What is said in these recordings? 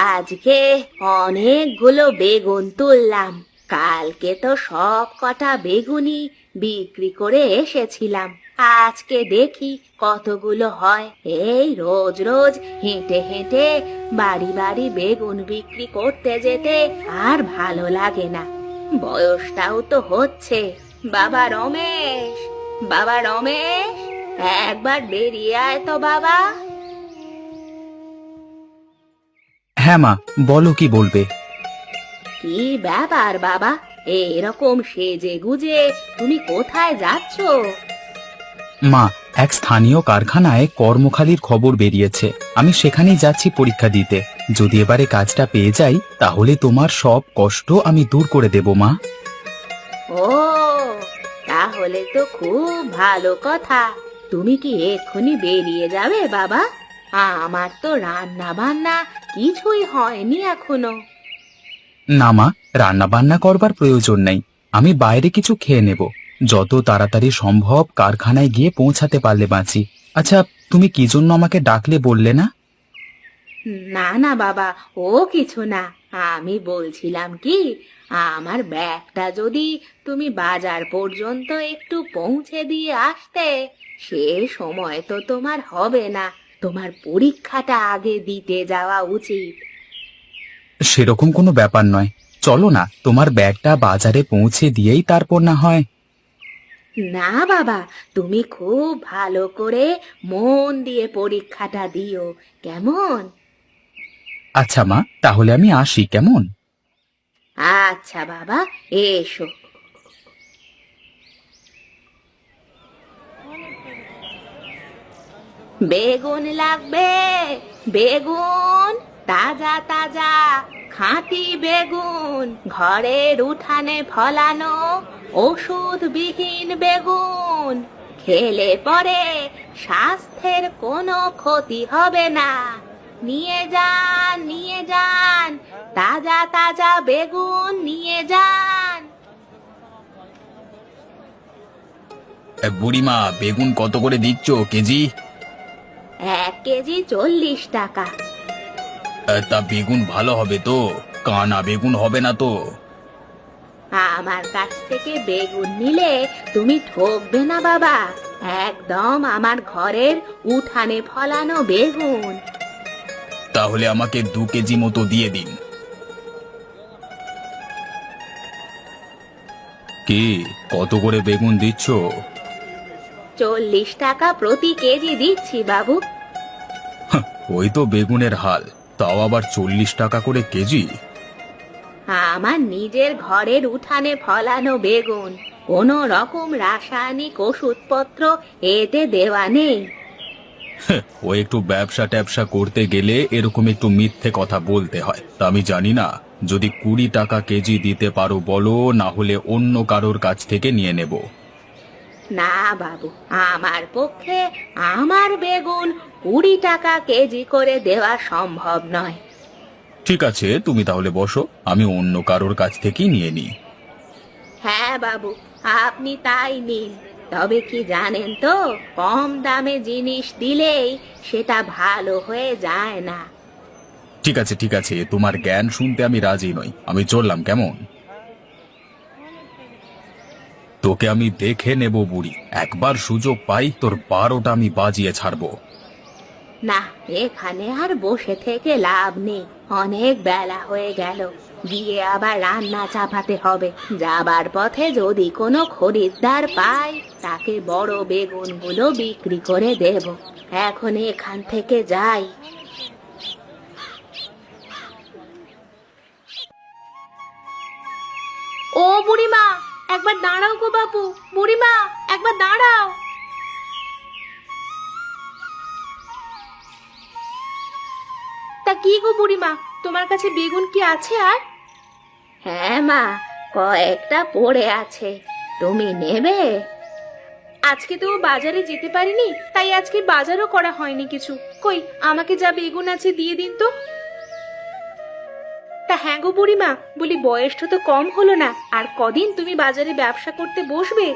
আজকে অনেকগুলো বেগুন তুললাম। কালকে তো সব কটা বেগুনই বিক্রি করে এসেছিলাম। আজকে দেখি কতগুলো হয়। এই রোজ রোজ হেঁটে হেঁটে বাড়ি বাড়ি বেগুন বিক্রি করতে যেতে আর ভালো লাগে না। বয়সটাও তো হচ্ছে। বাবা রমেশ, বাবা রমেশ, একবার বেরিয়ে আয় তো বাবা। হ্যাঁ মা, বলো কি বলবে। কি ব্যাপার বাবা, এরকম সেজে গুজে তুমি কোথায় যাচ্ছ? মা, এক স্থানীয় কারখানায় কর্মখালির খবর বেরিয়েছে। আমি সেখানেই যাচ্ছি পরীক্ষা দিতে। যদি এবারে কাজটা পেয়ে যাই তাহলে তোমার সব কষ্ট আমি দূর করে দেব মা। ও, তাহলে তো খুব ভালো কথা। তুমি কি এক্ষুনি বেরিয়ে যাবে বাবা? আমার তো রান্না বান্না কিছুই হয়নি এখনো। না মা, রান্না বান্না করবার প্রয়োজন নেই। আমি বাইরে কিছু খেয়ে নেব। যত তাড়াতাড়ি সম্ভব কারখানায় গিয়ে পৌঁছাতে পারলে বাঁচি। আচ্ছা, তুমি কি জন্য আমাকে ডাকলে বললে না? না না বাবা, ও কিছু না। আমি বলছিলাম কি, আমার ব্যাগটা যদি তুমি বাজার পর্যন্ত একটু পৌঁছে দিয়ে আসতে। সে সময় তো তোমার হবে না। তোমার পরীক্ষাটা আগে দিতে যাওয়া উচিত। সেরকম কোনো ব্যাপার নয়। চলো না, তোমার ব্যাগটা বাজারে পৌঁছে দিয়েই তারপর না হয়। না বাবা, তুমি খুব ভালো করে মন দিয়ে পরীক্ষাটা দিও, কেমন? আচ্ছা মা, তাহলে আমি আসি কেমন। আচ্ছা বাবা, এসো। বেগুন লাগবে? বেগুন, তাজা তাজা খাঁটি বেগুন, ঘরের উঠানে ফলানো, ওষুধবিহীন বেগুন। খেলে পরে স্বাস্থ্যের কোনো ক্ষতি হবে না। নিয়ে যান, নিয়ে যান, তাজা তাজা বেগুন নিয়ে যান। বুড়িমা, বেগুন কত করে দিচ্ছ কেজি? 1 কেজি 40 টাকা। তা বেগুন ভালো হবে তো? কানা বেগুন হবে না তো? আমার কাছ থেকে বেগুন নিলে তুমি ঠকবে না বাবা। একদম আমার ঘরের উঠানে ফলানো বেগুন। তাহলে আমাকে 2 কেজি মতো দিয়ে দিন। কি, কত করে বেগুন দিচ্ছ? 40 টাকা প্রতি কেজি দিচ্ছি বাবু। ওই তো বেগুনের হাল, তাও আবার 40 টাকা করে কেজি। আমার নিজের ঘরের উঠানে ফলানো বেগুন, কোনো রকম রাসায়নিক ওষুধপত্র এতে দেওয়া নেই। ও একটু ব্যবসা ট্যাবসা করতে গেলে এরকম একটু মিথ্যে কথা বলতে হয়। তা আমি জানি না। যদি 20 টাকা কেজি দিতে পারো বলো, না হলে অন্য কারোর কাছ থেকে নিয়ে নেব। না বাবু, আমার পক্ষে আমার বেগুন 20 টাকা কেজি করে দেওয়া সম্ভব নয়। ঠিক আছে, তুমি তাহলে বসো, আমি অন্য কারোর কাছ থেকেই নিয়ে নিই। হ্যাঁ বাবু, আপনি তাই নিন। তবে কি জানেন তো, কম দামে জিনিস দিলেই সেটা ভালো হয়ে যায় না। ঠিক আছে ঠিক আছে, তোমার জ্ঞান শুনতে আমি রাজি নই। আমি চললাম কেমন। তোকে আমি দেখে নেব বুড়ি। একবার সুযোগ পাই তোর 12টা আমি বাজিয়ে ছাড়বো। না, এখানে আর বসে থেকে লাভ নেই। অনেক বেলা হয়ে গেল, গিয়ে আবার রান্না চাপাতে হবে। যাবার পথে যদি কোনো খরিদ্দার পাই, তাকে বড় বেগুনগুলো বিক্রি করে দেব। এখন এখান থেকে যাই। ও বুড়িমা, একবার দাঁড়াও গো বাবু। বুড়িমা, একবার দাঁড়াও। তা কি গো বুড়িমা, তোমার কাছে বেগুন কি আছে আর? হ্যাঁ মা, কয়েকটা পড়ে আছে। তুমি নেবে? আজকে তো বাজারে যেতে পারিনি, তাই আজকে বাজারও করা হয়নি কিছু। কই, আমাকে যা বেগুন আছে দিয়ে দিন তো। তা হ্যাঁ গো বুড়িমা, বলি বয়সটা তো কম হলো না, আর কদিন তুমি বাজারে ব্যবসা করতে বসবে?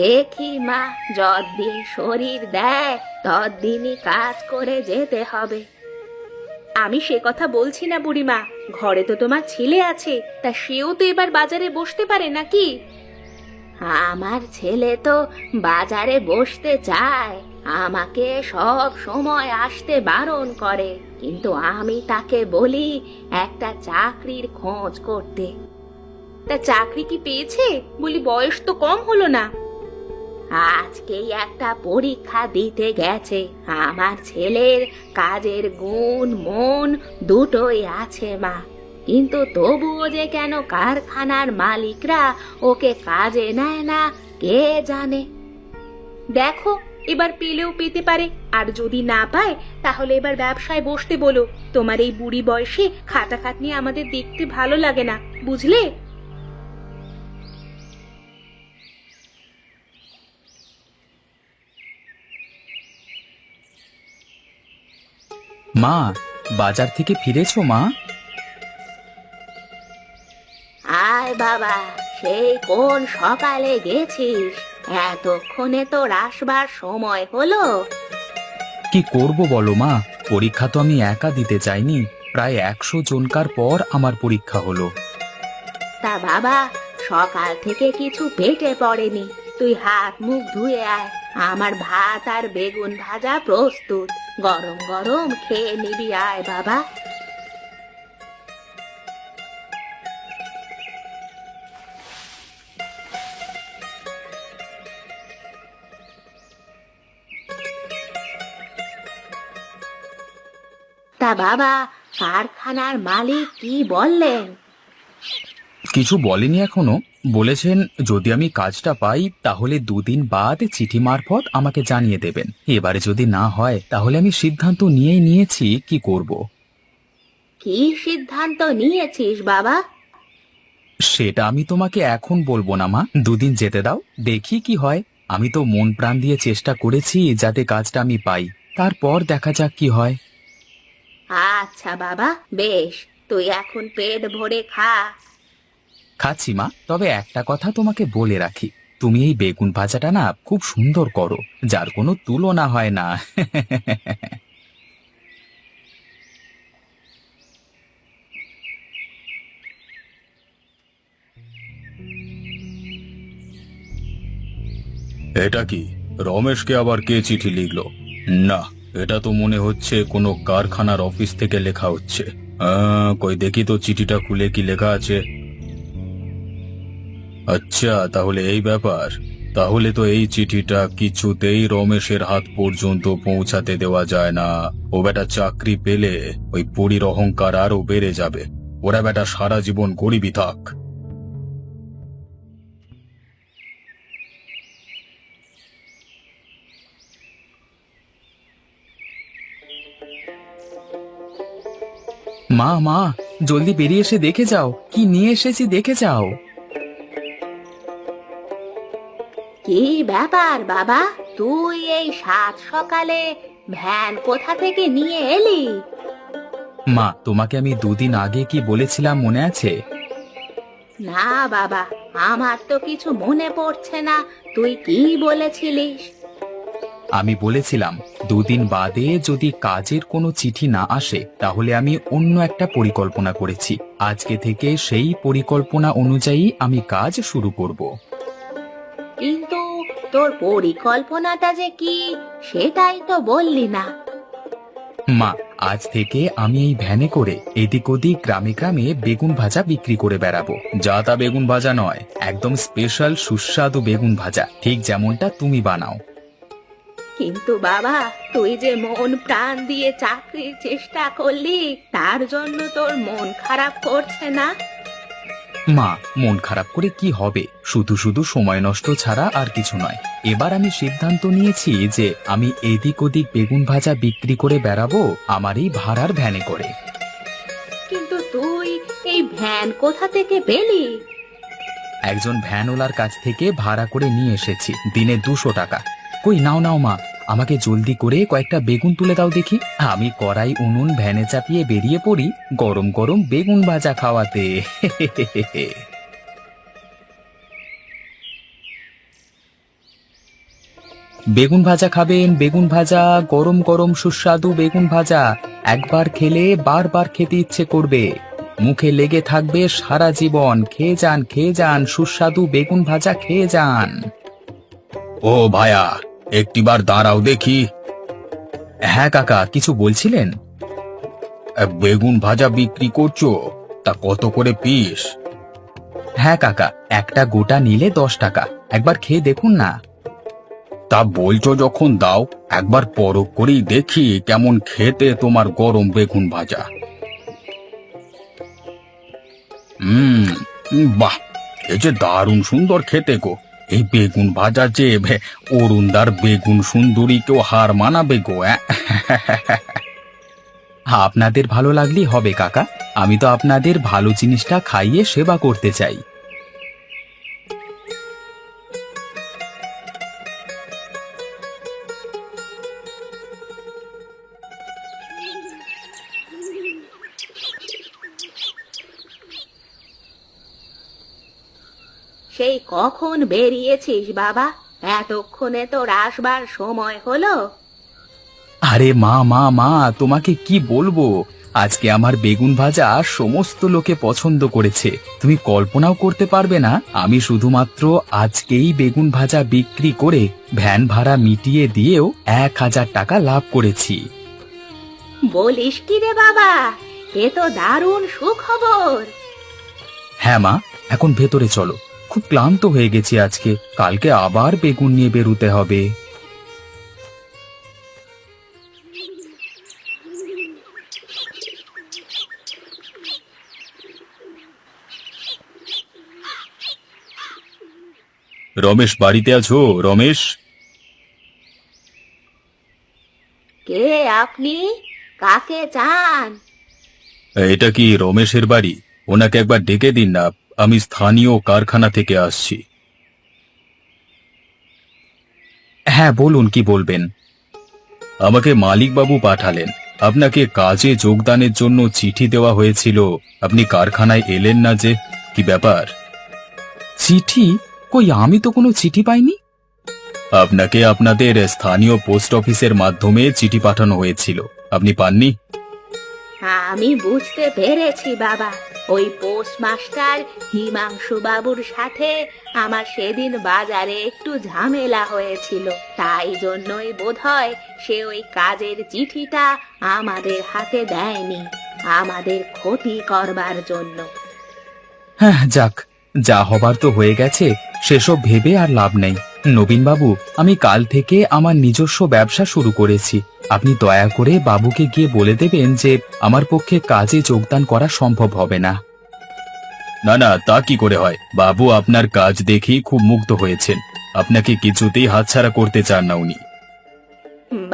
দেখি মা, যতদিন শরীর দেয় ততদিনই কাজ করে যেতে হবে। আমি সে কথা বলছি না বুড়িমা, ঘরে তো তোমার ছেলে আছে, তা সেও তো এবার বাজারে বসতে পারে নাকি? আমার ছেলে তো বাজারে বসতে চায়, আমাকে সব সময় আসতে বারণ করে, কিন্তু আমি তাকে বলি একটা চাকরির খোঁজ করতে। তা চাকরি কি পেয়েছে? বলি বয়স তো কম হলো না। আজকেই একটা পরীক্ষা দিতে গেছে। আমার ছেলের কাজের গুণ মন দুটোই আছে মা, কিন্তু তবুও যে কেন কারখানার মালিকরা ওকে কাজে নেয় না কে জানে। দেখো, এবার পেলেও পেতে পারে, আর যদি না পায় তাহলে এবার ব্যবসায় বসতে বলো। তোমার এই বুড়ি বয়সে খাটাখাটনি আমাদের দেখতে ভালো লাগে না, বুঝলে? মা, বাজার থেকে ফিরেছো মা? আয় বাবা, সেই কোন সকালে গেছিস, এতক্ষণে তো আসবার সময় হলো। কি করব বলো মা, পরীক্ষা তো আমি একা দিতে চাইনি, প্রায় 100 জনকার পর আমার পরীক্ষা হলো। তা বাবা, সকাল থেকে কিছু পেটে পড়েনি, তুই হাত মুখ ধুয়ে আয়, আমার ভাত আর বেগুন ভাজা প্রস্তুত, গরম গরম খেয়ে নিবি, আয় বাবা। তা বাবা, কারখানার মালিক কি বললেন? কিছু বলেনি এখনো, বলেছেন যদি আমি কাজটা পাই তাহলে 2 দিন বাদ চিঠি মারফত আমাকে জানিয়ে দেবেন। এবারে যদি না হয় তাহলে আমি সিদ্ধান্ত নিয়েই নিয়েছি কি করব। কি সিদ্ধান্ত নিয়েছিস বাবা? সেটা আমি তোমাকে এখন বলবো না মা, 2 দিন যেতে দাও, দেখি কি হয়। আমি তো মন প্রাণ দিয়ে চেষ্টা করেছি যাতে কাজটা আমি পাই, তারপর দেখা যাক কি হয়। আচ্ছা বাবা, বেশ, তুই এখন পেট ভরে খা। খাচ্ছি মা, তবে একটা কথা তোমাকে বলে রাখি, তুমি এই বেগুন ভাজাটা না খুব সুন্দর করো, যার কোনো তুলনা হয় না। এটা কি, রমেশকে আবার কে চিঠি লিখলো? না, এটা তো মনে হচ্ছে কোনো কারখানার অফিস থেকে লেখা হচ্ছে। কই দেখি তো চিঠিটা খুলে কি লেখা আছে। আচ্ছা, তাহলে এই ব্যাপার। তাহলে তো এই চিঠিটা কিছুতেই রমেশের হাত পর্যন্ত পৌঁছাতে দেওয়া যায় না। ও বেটা চাকরি পেলে ওই বুড়ির অহংকার আরো বেড়ে যাবে। ওরা বেটা সারা জীবন গরিবই থাক। মা মা, জলদি বেরিয়ে এসে দেখে যাও কি নিয়ে এসেছি, দেখে যাও। কি ব্যাপার বাবা, তুই এই সাত সকালে ভ্যান কোথা থেকে নিয়ে এলি? মা, তোমাকে আমি 2 দিন আগে কি বলেছিলাম মনে আছে? না বাবা, আমার তো কিছু মনে পড়ছে না, তুই কি বলেছিলিস? আমি বলেছিলাম 2 দিন বাদে যদি কাজের কোনো চিঠি না আসে তাহলে আমি অন্য একটা পরিকল্পনা করেছি। আজকে থেকে সেই পরিকল্পনা অনুযায়ী আমি কাজ শুরু করব। কিন্তু তোর পরিকল্পনাটা যে কি সেটাই তো বললি না। মা, আজ থেকে আমি এই ভ্যানে করে এদিক ওদিক গ্রামে গ্রামে বেগুন ভাজা বিক্রি করে বেড়াবো। যা তা বেগুন ভাজা নয়, একদম স্পেশাল সুস্বাদু বেগুন ভাজা, ঠিক যেমনটা তুমি বানাও। কিন্তু বাবা, তুই যে মন প্রাণ দিয়ে চাকরির চেষ্টা করলি, তার জন্য তোর মন খারাপ করছে না? মা, মন খারাপ করে কি হবে, শুধু শুধু সময় নষ্ট ছাড়া আর কিছু নয়। এবার আমি সিদ্ধান্ত নিয়েছি যে আমি এদিক ওদিক বেগুন ভাজা বিক্রি করে বেড়াবো আমার এই ভাড়ার ভ্যানে করে। কিন্তু তুই এই ভ্যান কোথা থেকে পেলি? একজন ভ্যানওয়ালার কাছ থেকে ভাড়া করে নিয়ে এসেছি, দিনে 200 টাকা। কই নাও নাও মা, আমাকে জলদি করে কয়েকটা বেগুন তুলে দাও দেখি। আমি কড়াই উনুন ভ্যানে চাপিয়ে বেরিয়ে পড়ি গরম গরম বেগুন ভাজা খাওয়াতে। বেগুন ভাজা খাবেন? বেগুন ভাজা, গরম গরম সুস্বাদু বেগুন ভাজা। একবার খেলে বারবার খেতে ইচ্ছে করবে, মুখে লেগে থাকবে সারা জীবন। খেয়ে যান সুস্বাদু বেগুন ভাজা, খেয়ে যান। ও ভায়া, একটিবার দাঁড়াও দেখি। হ্যাঁ কাকা, কিছু বলছিলেন? বেগুন ভাজা বিক্রি করছো? তা কত করে পিস? হ্যাঁ কাকা, একটা গোটা নিলে 10 টাকা। একবার খেয়ে দেখুন না। তা বলছো যখন দাও, একবার পরখ করেই দেখি কেমন খেতে তোমার গরম বেগুন ভাজা। হুম, বাহ, এ যে দারুণ সুন্দর খেতে গো। এই বেগুন ভাজা যে অরুণদার বেগুন সুন্দরীকেও হার মানাবে গো। আপনাদের ভালো লাগলেই হবে কাকা, আমি তো আপনাদের ভালো জিনিসটা খাইয়ে সেবা করতে চাই। সেই কখন বেরিয়েছিস বাবা? এতক্ষণে তোর আসবার সময় হলো? আরে মা, তোমাকে কি বলবো, আজকে আমার বেগুন ভাজা সমস্ত লোকে পছন্দ করেছে। তুমি কল্পনাও করতে পারবে না, আমি শুধুমাত্র আজকেই বেগুন ভাজা বিক্রি করে ভ্যান ভাড়া মিটিয়ে দিয়েও 1000 টাকা লাভ করেছি। বলিস কি রে বাবা, এ তো দারুণ সুখবর। হ্যাঁ মা, এখন ভেতরে চলো, খুব ক্লান্ত হয়ে গেছি আজকে, কালকে আবার বেগুন নিয়ে বেরুতে হবে। রমেশ, বাড়িতে আছো? রমেশ? কে আপনি? কাকে চান? এটা কি রমেশের বাড়ি? ওনাকে একবার ডেকে দিন না, আমি স্থানীয় কারখানা থেকে আসছি। হ্যাঁ বলুন, কি বলবেন? আমাকে মালিকবাবু পাঠালেন, আপনাকে কাজে যোগদানের জন্য চিঠি দেওয়া হয়েছিল। আপনি কারখানায় এলেন না যে, কি ব্যাপার? চিঠি? কই, আমি তো কোনো চিঠি পাইনি। আপনাকে আপনাদের স্থানীয় পোস্ট অফিসের মাধ্যমে চিঠি পাঠানো হয়েছিল, আপনি পাননি? আমি বুঝতে পেরেছি বাবা, ওই পোস্টমাস্টার হিমাংশু বাবুর সাথে আমার সেদিন বাজারে একটু ঝামেলা হয়েছিল, তাই জন্যই বোধহয় সে ওই কাজের চিঠিটা আমাদের হাতে দেয়নি, আমাদের ক্ষতি করবার জন্য। হ্যাঁ যাক, যা হবার তো হয়ে গেছে, সেসব ভেবে আর লাভ নেই। নবীনবাবু, আমি কাল থেকে আমার নিজস্ব ব্যবসা শুরু করেছি, আপনি দয়া করে বাবুকে গিয়ে বলে দেবেন যে আমার পক্ষে কাজে যোগদান করা সম্ভব হবে না। না না, তা কি করে হয়, বাবু আপনার কাজ দেখেই খুব মুগ্ধ হয়েছেন, আপনাকে কিছুতেই হাতছাড়া করতে চান না উনি।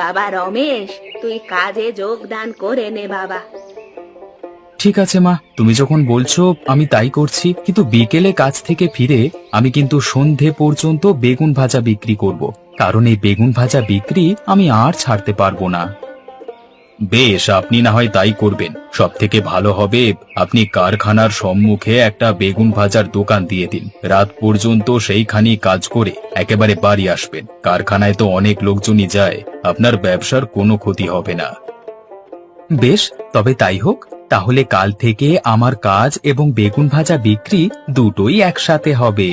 বাবা রমেশ, তুই কাজে যোগদান করে নে বাবা। ঠিক আছে মা, তুমি যখন বলছো আমি তাই করছি, কিন্তু বিকেলে কাজ থেকে ফিরে আমি কিন্তু সন্ধে পর্যন্ত বেগুন ভাজা বিক্রি করব, কারণ এই বেগুন ভাজা বিক্রি আমি আর ছাড়তে পারবো না। বেশ, আপনি না হয় তাই করবেন, সব থেকে ভালো হবে আপনি কারখানার সম্মুখে একটা বেগুন ভাজার দোকান দিয়ে দিন, রাত পর্যন্ত সেইখানেই কাজ করে একেবারে বাড়ি আসবেন। কারখানায় তো অনেক লোকজনই যায়, আপনার ব্যবসার কোনো ক্ষতি হবে না। বেশ, তবে তাই হোক, তাহলে কাল থেকে আমার কাজ এবং বেগুন ভাজা বিক্রি দুটোই একসাথে হবে।